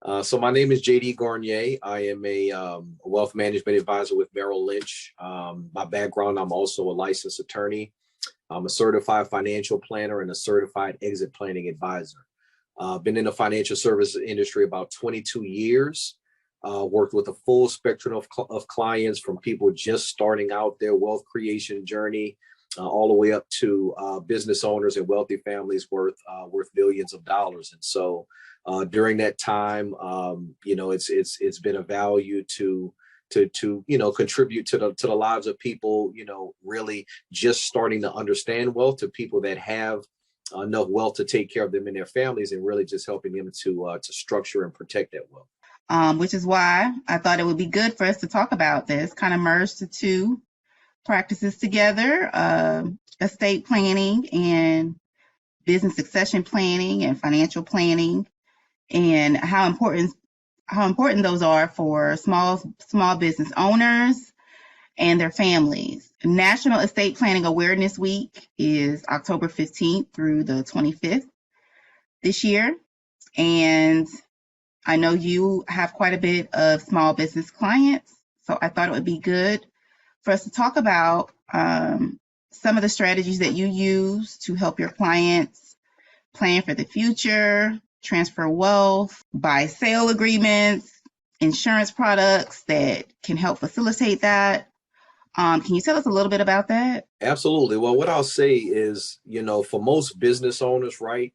So my name is JD Garnier. I am a wealth management advisor with Merrill Lynch. My background, I'm also a licensed attorney. I'm a certified financial planner and a certified exit planning advisor. Been in the financial services industry about 22 years. Worked with a full spectrum of clients, from people just starting out their wealth creation journey all the way up to business owners and wealthy families worth billions of dollars. And so during that time, it's been a value to contribute to the lives of people, really just starting to understand wealth, to people that have enough wealth to take care of them and their families, and really just helping them to structure and protect that wealth. Which is why I thought it would be good for us to talk about this, kind of merge the two practices together, estate planning and business succession planning and financial planning, and how important those are for small business owners and their families. National Estate Planning Awareness Week is October 15th through the 25th this year. And I know you have quite a bit of small business clients, so I thought it would be good for us to talk about some of the strategies that you use to help your clients plan for the future, transfer wealth, buy-sell agreements, insurance products that can help facilitate that. Can you tell us a little bit about that? Absolutely. Well, what I'll say is, for most business owners, right,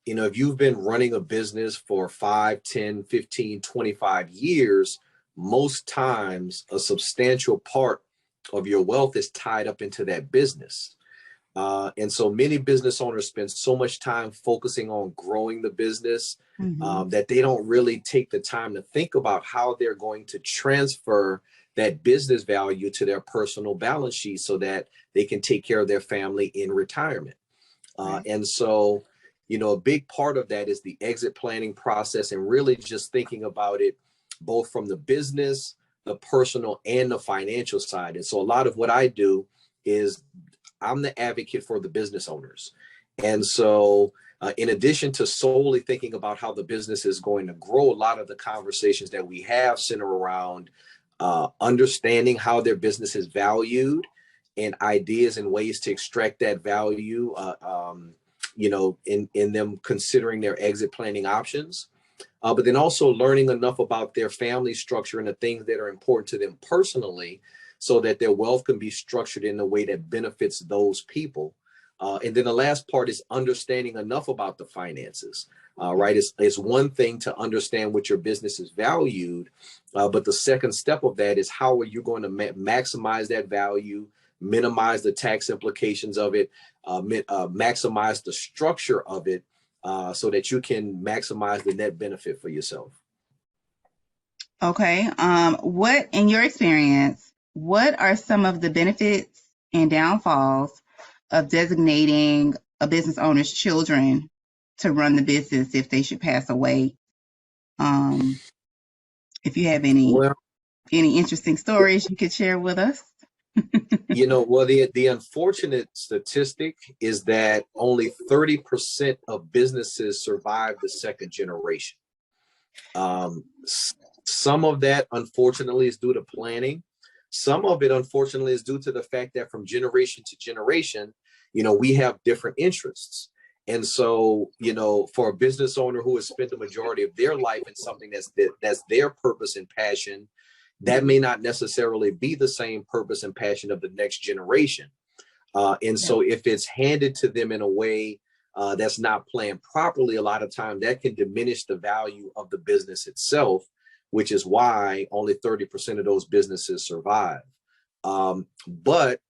if you've been running a business for 5, 10, 15, 25 years, most times a substantial part of your wealth is tied up into that business. And so many business owners spend so much time focusing on growing the business that they don't really take the time to think about how they're going to transfer that business value to their personal balance sheet so that they can take care of their family in retirement. And so, a big part of that is the exit planning process, and really just thinking about it both from the business, the personal, and the financial side. And so a lot of what I do is I'm the advocate for the business owners. And so in addition to solely thinking about how the business is going to grow, a lot of the conversations that we have center around understanding how their business is valued and ideas and ways to extract that value, in them considering their exit planning options. But then also learning enough about their family structure and the things that are important to them personally, so that their wealth can be structured in a way that benefits those people. And then the last part is understanding enough about the finances, right? It's one thing to understand what your business is valued, but the second step of that is how are you going to maximize that value, minimize the tax implications of it, maximize the structure of it, so that you can maximize the net benefit for yourself. Okay. What, in your experience, what are some of the benefits and downfalls of designating a business owner's children to run the business if they should pass away? If you have any interesting stories you could share with us. The unfortunate statistic is that only 30% of businesses survive the second generation. Some of that, unfortunately, is due to planning. Some of it, unfortunately, is due to the fact that from generation to generation, we have different interests. And so, for a business owner who has spent the majority of their life in something that's their purpose and passion, that may not necessarily be the same purpose and passion of the next generation. So if it's handed to them in a way that's not planned properly, a lot of time that can diminish the value of the business itself, which is why only 30% of those businesses survive. But,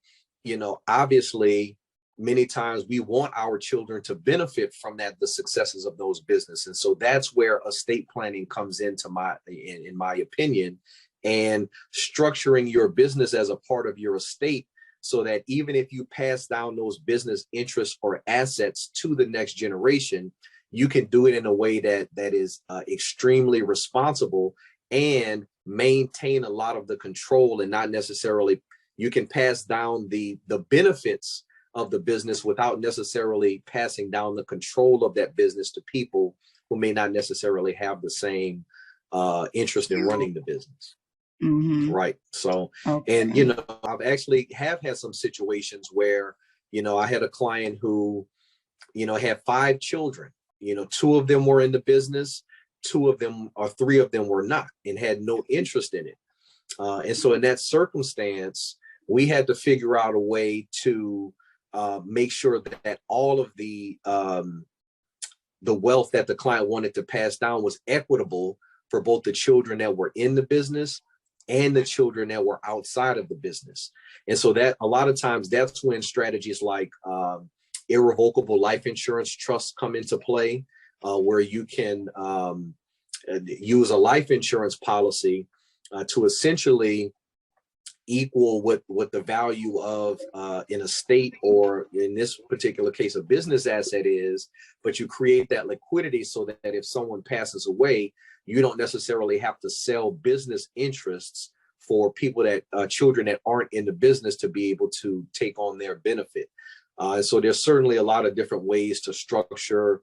obviously, many times we want our children to benefit from the successes of those businesses. And so that's where estate planning comes into in my opinion, and structuring your business as a part of your estate, so that even if you pass down those business interests or assets to the next generation, you can do it in a way that is extremely responsible and maintain a lot of the control, and not necessarily, you can pass down the benefits of the business without necessarily passing down the control of that business to people people may not necessarily have the same interest in running the business. Mm-hmm. Right. So, Okay. and, I've actually have had some situations where, I had a client who, had 5 children, 2 of them were in the business, 2 of them or 3 of them were not and had no interest in it. And so in that circumstance, we had to figure out a way to make sure that all of the wealth that the client wanted to pass down was equitable for both the children that were in the business and the children that were outside of the business. And so that a lot of times that's when strategies like irrevocable life insurance trusts come into play, where you can use a life insurance policy to essentially equal what the value of an estate, or in this particular case, a business asset is, but you create that liquidity so that if someone passes away, you don't necessarily have to sell business interests for people that children that aren't in the business to be able to take on their benefit. So there's certainly a lot of different ways to structure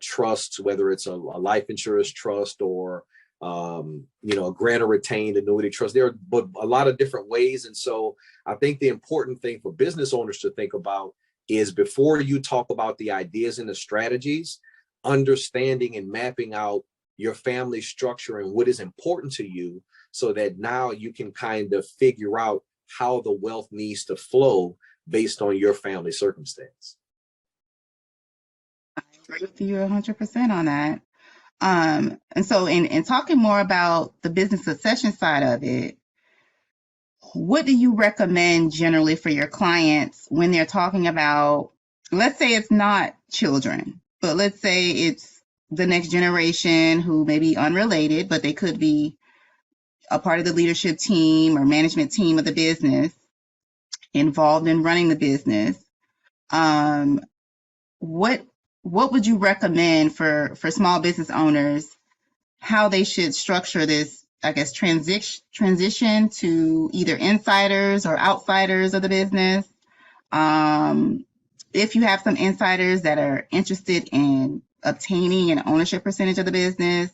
trusts, whether it's a life insurance trust or a grant or retained annuity trust. There are a lot of different ways. And so I think the important thing for business owners to think about is, before you talk about the ideas and the strategies, understanding and mapping out your family structure and what is important to you, so that now you can kind of figure out how the wealth needs to flow based on your family circumstance. I agree with you 100% on that. And so in talking more about the business succession side of it, what do you recommend generally for your clients when they're talking about, let's say it's not children, but let's say it's the next generation who may be unrelated, but they could be a part of the leadership team or management team of the business, involved in running the business. What would you recommend for small business owners, how they should structure this, I guess, transition to either insiders or outsiders of the business? If you have some insiders that are interested in obtaining an ownership percentage of the business,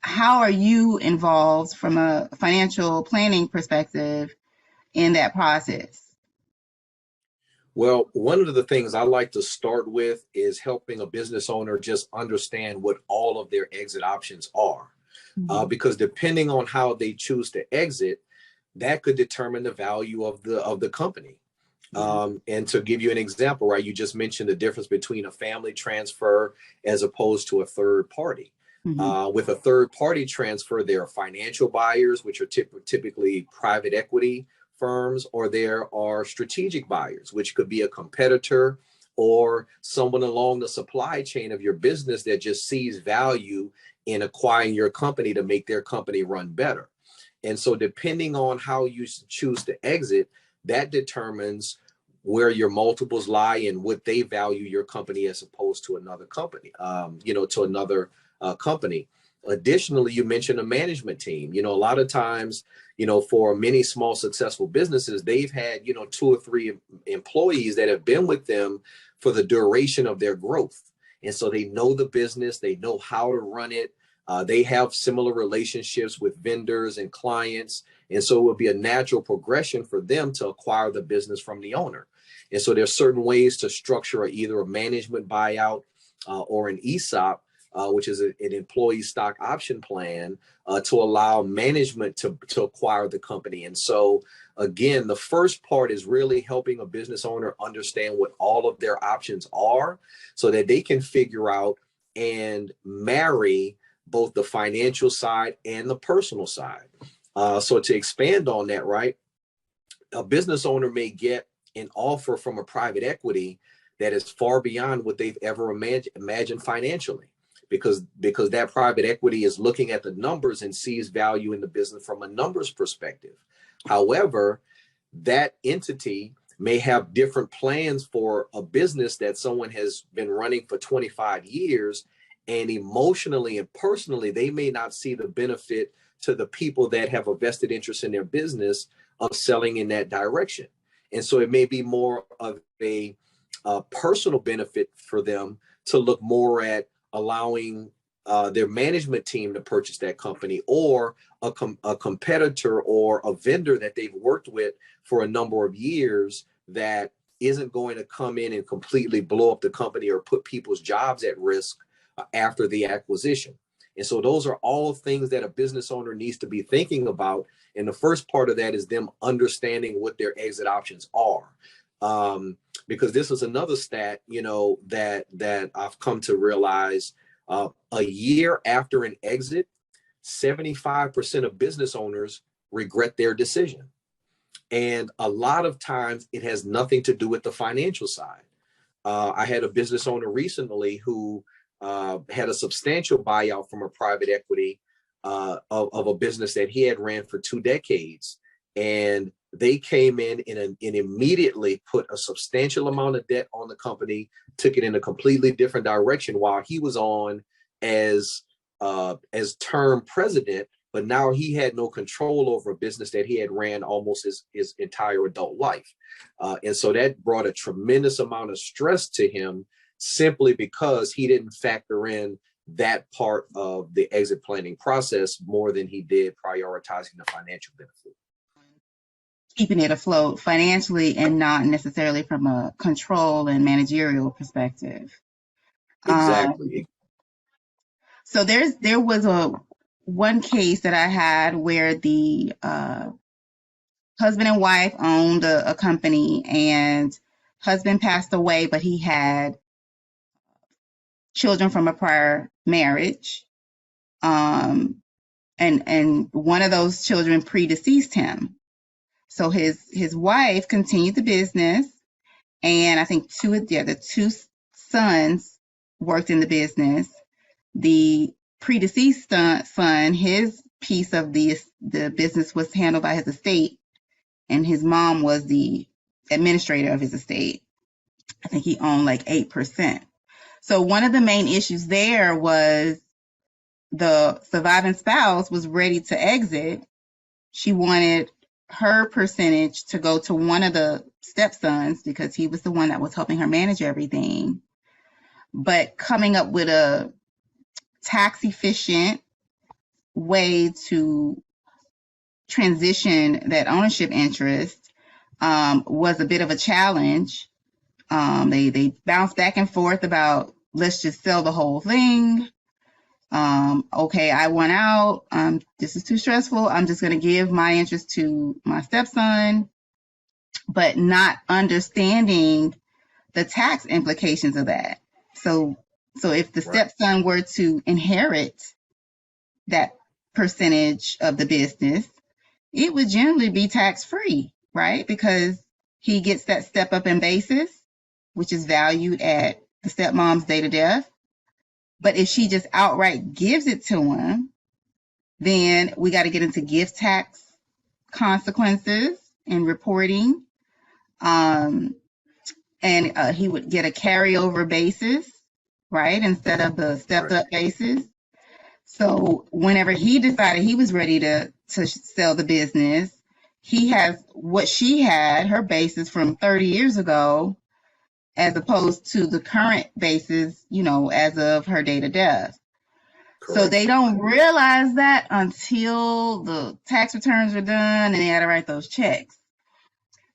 how are you involved from a financial planning perspective in that process? Well, one of the things I like to start with is helping a business owner just understand what all of their exit options are. Because depending on how they choose to exit, that could determine the value of the company. And to give you an example, right, you just mentioned the difference between a family transfer as opposed to a third party. With a third party transfer, there are financial buyers, which are typically private equity firms, or there are strategic buyers, which could be a competitor or someone along the supply chain of your business that just sees value in acquiring your company to make their company run better. And so depending on how you choose to exit, that determines where your multiples lie and what they value your company as opposed to another company, to another company. Additionally, you mentioned a management team. A lot of times, for many small successful businesses, they've had, 2 or 3 employees that have been with them for the duration of their growth. And so they know the business, they know how to run it. They have similar relationships with vendors and clients. And so it would be a natural progression for them to acquire the business from the owner. And so there's certain ways to structure either a management buyout or an ESOP, which is an employee stock option plan, to allow management to acquire the company. And so, again, the first part is really helping a business owner understand what all of their options are so that they can figure out and marry both the financial side and the personal side. So to expand on that, right, a business owner may get an offer from a private equity that is far beyond what they've ever imagined financially, because that private equity is looking at the numbers and sees value in the business from a numbers perspective. However, that entity may have different plans for a business that someone has been running for 25 years, and emotionally and personally, they may not see the benefit to the people that have a vested interest in their business of selling in that direction. And so it may be more of a personal benefit for them to look more at allowing their management team to purchase that company, or a competitor or a vendor that they've worked with for a number of years that isn't going to come in and completely blow up the company or put people's jobs at risk after the acquisition. And so those are all things that a business owner needs to be thinking about. And the first part of that is them understanding what their exit options are. Because this is another stat, that I've come to realize. A year after an exit, 75% of business owners regret their decision. And a lot of times it has nothing to do with the financial side. I had a business owner recently who had a substantial buyout from a private equity of a business that he had ran for 2 decades. And they came in and immediately put a substantial amount of debt on the company, took it in a completely different direction while he was on as term president, but now he had no control over a business that he had ran almost his entire adult life. And so that brought a tremendous amount of stress to him, simply because he didn't factor in that part of the exit planning process more than he did prioritizing the financial benefit. Keeping it afloat financially and not necessarily from a control and managerial perspective. Exactly. So there was one case that I had where the husband and wife owned a company, and husband passed away, but he had children from a prior marriage. And one of those children predeceased him. So his wife continued the business, and I think the two sons worked in the business. The predeceased son, his piece of the business was handled by his estate, and his mom was the administrator of his estate. I think he owned like 8%. So one of the main issues there was the surviving spouse was ready to exit. She wanted her percentage to go to one of the stepsons because he was the one that was helping her manage everything. But coming up with a tax efficient way to transition that ownership interest was a bit of a challenge. They bounced back and forth about, let's just sell the whole thing. Okay, I want out. This is too stressful. I'm just going to give my interest to my stepson, but not understanding the tax implications of that. So if the stepson were to inherit that percentage of the business, it would generally be tax-free, right? Because he gets that step-up in basis, which is valued at the stepmom's date of death. But if she just outright gives it to him, then we got to get into gift tax consequences and reporting. And he would get a carryover basis, right, instead of the stepped-up basis. So whenever he decided he was ready to sell the business, he has what she had, her basis from 30 years ago, as opposed to the current basis, as of her date of death. Correct. So they don't realize that until the tax returns are done and they got to write those checks.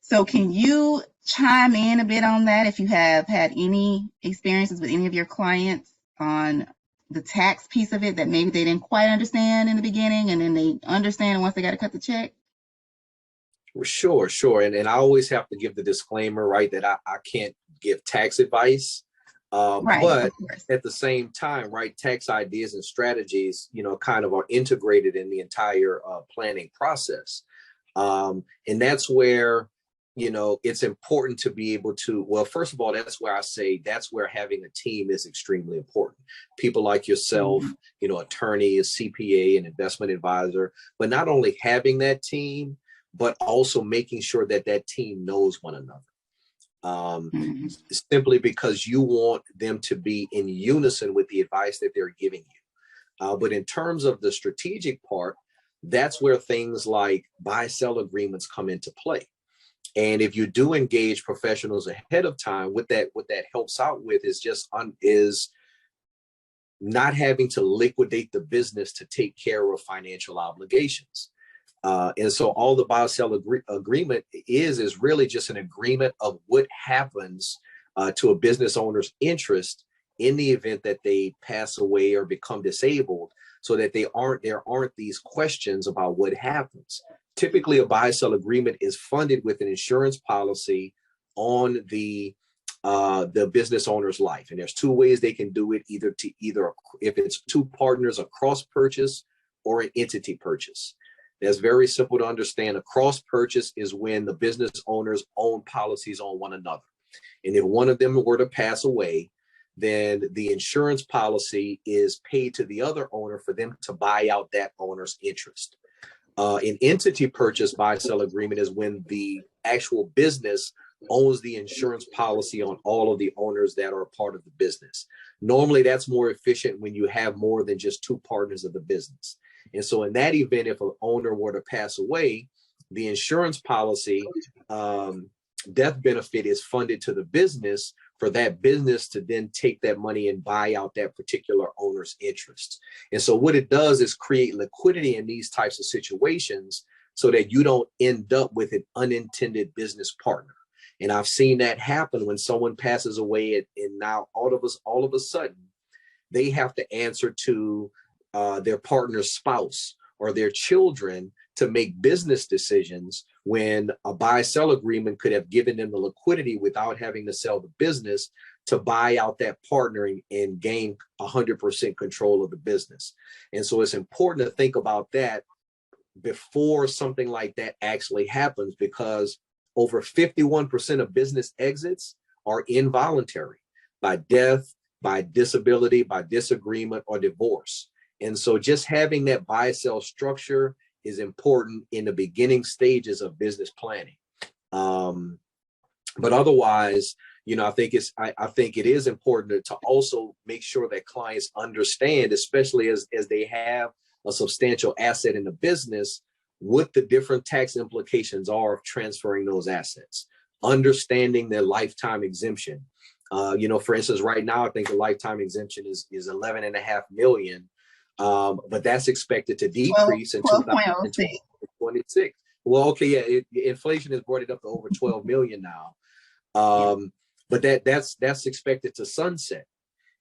So can you chime in a bit on that if you have had any experiences with any of your clients on the tax piece of it that maybe they didn't quite understand in the beginning and then they understand once they got to cut the check? Sure. And I always have to give the disclaimer, right, that I can't give tax advice. Right, but at the same time, right, tax ideas and strategies, kind of are integrated in the entire planning process. And that's where, it's important to be able to, well, first of all, that's where I say that's where having a team is extremely important. People like yourself, attorney, a CPA, an investment advisor, but not only having that team, but also making sure that that team knows one another. Simply because you want them to be in unison with the advice that they're giving you. But in terms of the strategic part, that's where things like buy-sell agreements come into play. And if you do engage professionals ahead of time, what that helps out with is not having to liquidate the business to take care of financial obligations. And so all the buy-sell agreement is really just an agreement of what happens to a business owner's interest in the event that they pass away or become disabled, so that there aren't these questions about what happens. Typically, a buy-sell agreement is funded with an insurance policy on the business owner's life. And there's two ways they can do it, either if it's two partners, a cross purchase or an entity purchase. That's very simple to understand. A cross purchase is when the business owners own policies on one another. And if one of them were to pass away, then the insurance policy is paid to the other owner for them to buy out that owner's interest. An entity purchase buy-sell agreement is when the actual business owns the insurance policy on all of the owners that are a part of the business. Normally, that's more efficient when you have more than just two partners of the business. And so in that event, if an owner were to pass away, the insurance policy death benefit is funded to the business for that business to then take that money and buy out that particular owner's interest. And so what it does is create liquidity in these types of situations so that you don't end up with an unintended business partner. And I've seen that happen when someone passes away, and now all of a sudden, they have to answer to their partner's spouse or their children to make business decisions, when a buy-sell agreement could have given them the liquidity without having to sell the business to buy out that partner and gain 100% control of the business. And so it's important to think about that before something like that actually happens, because over 51% of business exits are involuntary, by death, by disability, by disagreement, or divorce. And so just having that buy-sell structure is important in the beginning stages of business planning. But otherwise, I think it is important to also make sure that clients understand, especially as they have a substantial asset in the business, what the different tax implications are of transferring those assets, understanding their lifetime exemption. For instance, right now, I think the lifetime exemption is 11.5 million. But that's expected to decrease in 2026. Well, okay, yeah, inflation has brought it up to over 12 million now. But that's expected to sunset.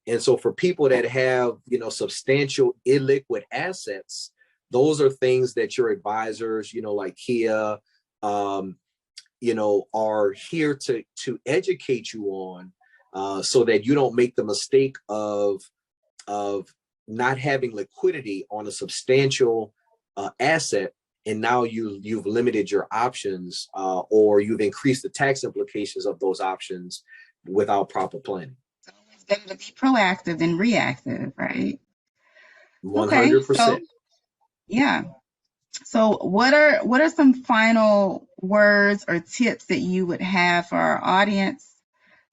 And so for people that have, substantial illiquid assets, those are things that your advisors, like Kia, are here to educate you on, so that you don't make the mistake of not having liquidity on a substantial asset, and now you've limited your options, or you've increased the tax implications of those options without proper planning. It's always better to be proactive than reactive, right? 100%. Okay, so, yeah. So what are some final words or tips that you would have for our audience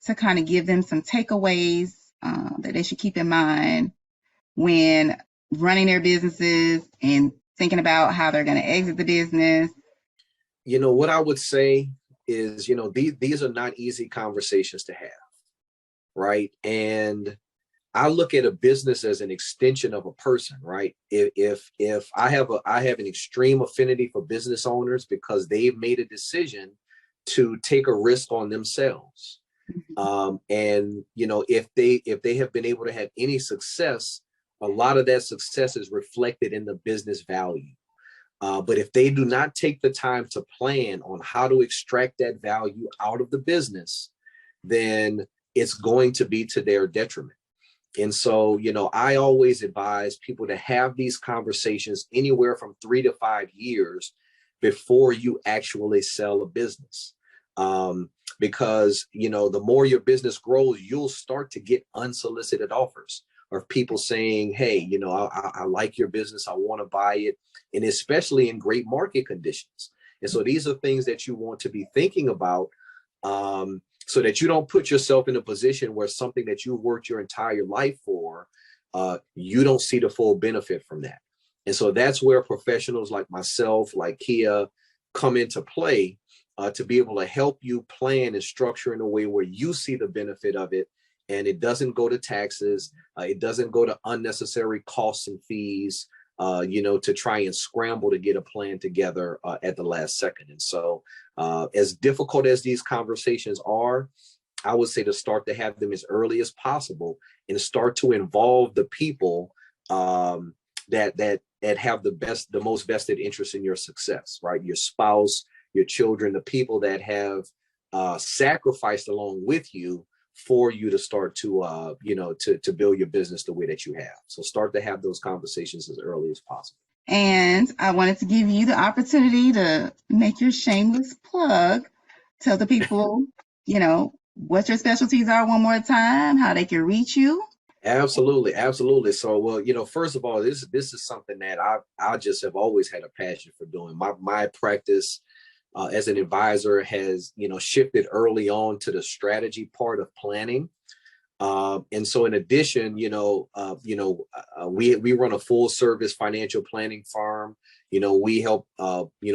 to kind of give them some takeaways that they should keep in mind when running their businesses and thinking about how they're going to exit the business? What I would say is, these are not easy conversations to have, right? And I look at a business as an extension of a person, right? If I have an extreme affinity for business owners because they've made a decision to take a risk on themselves. And if they have been able to have any success, a lot of that success is reflected in the business value. But if they do not take the time to plan on how to extract that value out of the business, then it's going to be to their detriment. And so, I always advise people to have these conversations anywhere from 3 to 5 years before you actually sell a business. Because, the more your business grows, you'll start to get unsolicited offers of people saying, hey, I like your business, I want to buy it, and especially in great market conditions. And so these are things that you want to be thinking about, so that you don't put yourself in a position where something that you've worked your entire life for, you don't see the full benefit from that. And so that's where professionals like myself, like Kia, come into play, to be able to help you plan and structure in a way where you see the benefit of it, and it doesn't go to taxes. It doesn't go to unnecessary costs and fees, to try and scramble to get a plan together at the last second. And so as difficult as these conversations are, I would say to start to have them as early as possible and start to involve the people that have the most vested interest in your success, right? Your spouse, your children, the people that have sacrificed along with you for you to start to to build your business the way that you have. So start to have those conversations as early as possible. And I wanted to give you the opportunity to make your shameless plug. Tell the people, what your specialties are one more time, how they can reach you. Absolutely, absolutely. So, well, first of all, this is something that I just have always had a passion for doing. My practice as an advisor has shifted early on to the strategy part of planning. And so in addition, we run a full service financial planning firm. We help,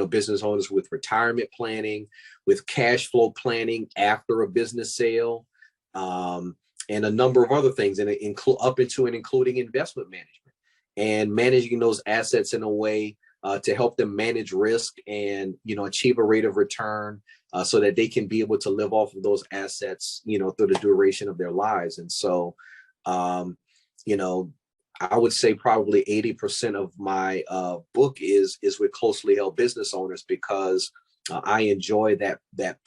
business owners with retirement planning, with cash flow planning after a business sale, and a number of other things, and up into and including investment management and managing those assets in a way to help them manage risk and, achieve a rate of return so that they can be able to live off of those assets, through the duration of their lives. And so, I would say probably 80% of my book is with closely held business owners because I enjoy that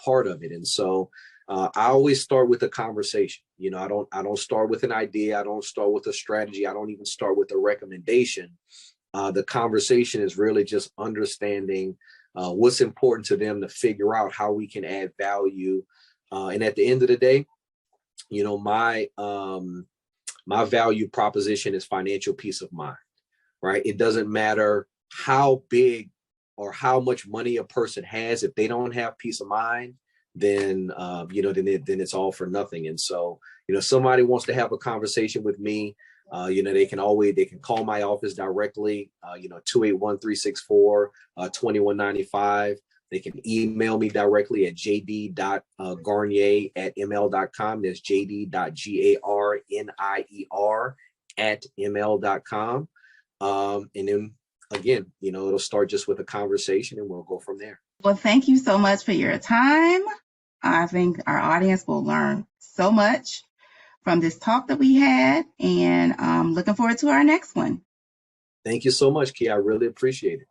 part of it. And so I always start with a conversation. I don't start with an idea. I don't start with a strategy. I don't even start with a recommendation. The conversation is really just understanding what's important to them to figure out how we can add value. And at the end of the day, my value proposition is financial peace of mind, right? It doesn't matter how big or how much money a person has. If they don't have peace of mind, then then it's all for nothing. And so, somebody wants to have a conversation with me, they can call my office directly, 281-364-2195. They can email me directly at jd.garnier@ml.com. That's jd.garnier@ml.com. And then again, it'll start just with a conversation and we'll go from there. Well, thank you so much for your time. I think our audience will learn so much from this talk that we had, and I'm looking forward to our next one. Thank you so much, Kia. I really appreciate it.